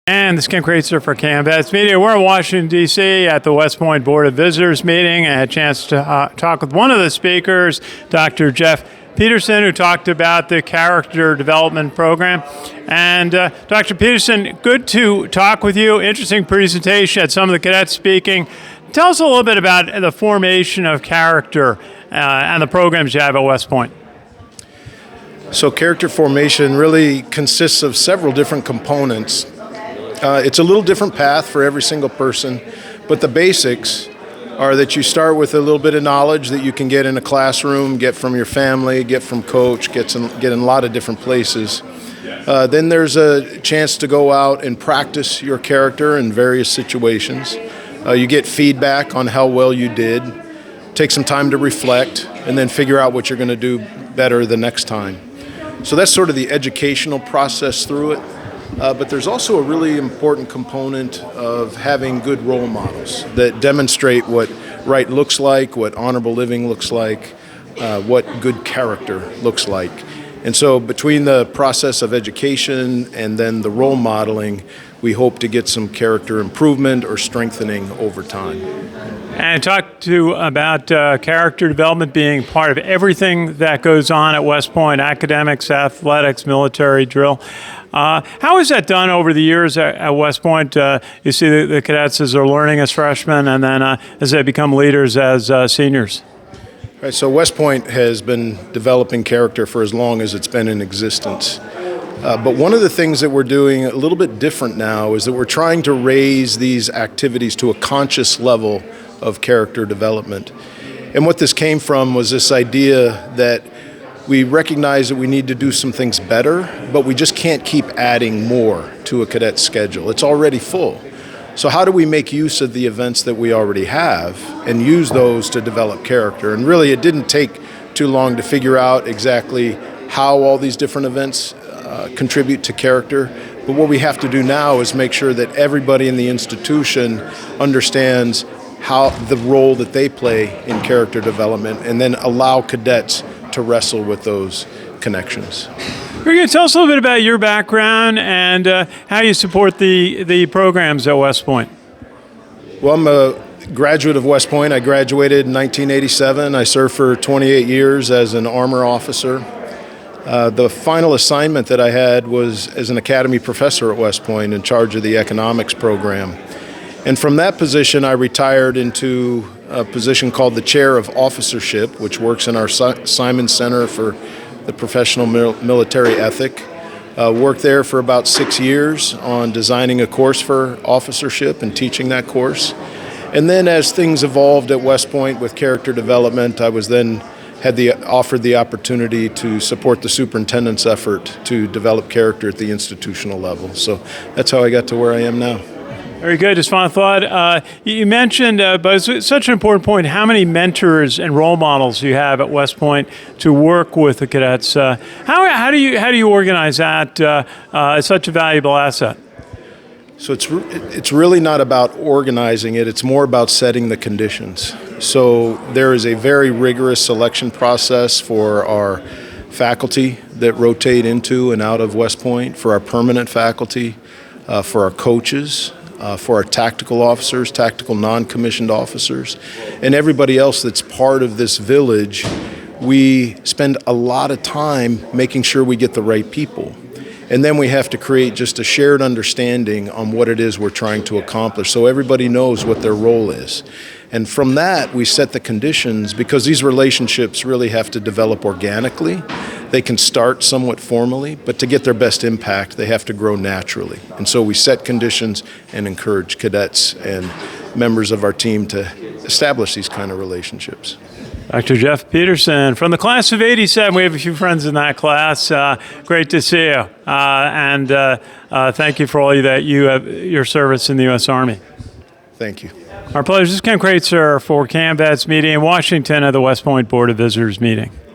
And this is Kraetzer for CaMMVetsMedia. We're in Washington, D.C. at the West Point Board of Visitors meeting. I had a chance to talk with one of the speakers, Dr. Jeff Peterson, who talked about the character development program. And Dr. Peterson, good to talk with you. Interesting presentation at some of the cadets speaking. Tell us a little bit about the formation of character and the programs you have at West Point. So character formation really consists of several different components. It's a little different path for every single person, but the basics are that you start with a little bit of knowledge that you can get in a classroom, get from your family, get from coach, get in a lot of different places. Then there's a chance to go out and practice your character in various situations. You get feedback on how well you did, take some time to reflect, and then figure out what you're going to do better the next time. So that's sort of the educational process through it. But there's also a really important component of having good role models that demonstrate what right looks like, what honorable living looks like, what good character looks like. And so between the process of education and then the role modeling, we hope to get some character improvement or strengthening over time. And talk to about character development being part of everything that goes on at West Point: academics, athletics, military, drill. How is that done over the years at West Point? You see the cadets as they're learning as freshmen, and then as they become leaders as seniors. Right, so West Point has been developing character for as long as it's been in existence. But one of the things that we're doing a little bit different now is that we're trying to raise these activities to a conscious level of character development. And what this came from was this idea that we recognize that we need to do some things better, but we just can't keep adding more to a cadet schedule. It's already full. So how do we make use of the events that we already have and use those to develop character? And really, it didn't take too long to figure out exactly how all these different events contribute to character. But what we have to do now is make sure that everybody in the institution understands how the role that they play in character development, and then allow cadets to wrestle with those connections. Very good. Tell us a little bit about your background and how you support the programs at West Point. Well, I'm a graduate of West Point. I graduated in 1987. I served for 28 years as an armor officer. The final assignment that I had was as an academy professor at West Point in charge of the economics program. And from that position, I retired into a position called the Chair of Officership, which works in our Simon Center for the Professional Military Ethic. Worked there for about 6 years on designing a course for officership and teaching that course. And then as things evolved at West Point with character development, I was then offered the opportunity to support the superintendent's effort to develop character at the institutional level. So that's how I got to where I am now. Very good. Just final thought. You mentioned, but it's such an important point, how many mentors and role models you have at West Point to work with the cadets. How do you organize that? It's such a valuable asset. So it's really not about organizing it. It's more about setting the conditions. So there is a very rigorous selection process for our faculty that rotate into and out of West Point, for our permanent faculty, for our coaches, for our tactical officers, tactical non-commissioned officers, and everybody else that's part of this village. We spend a lot of time making sure we get the right people. And then we have to create just a shared understanding on what it is we're trying to accomplish, so everybody knows what their role is. And from that, we set the conditions, because these relationships really have to develop organically. They can start somewhat formally, but to get their best impact, they have to grow naturally. And so we set conditions and encourage cadets and members of our team to establish these kind of relationships. Dr. Jeff Peterson from the class of '87. We have a few friends in that class. Great to see you. And thank you for all that your service in the U.S. Army. Thank you. Our pleasure. This is Kraetzer for CaMMVetsMedia in Washington at the West Point Board of Visitors meeting.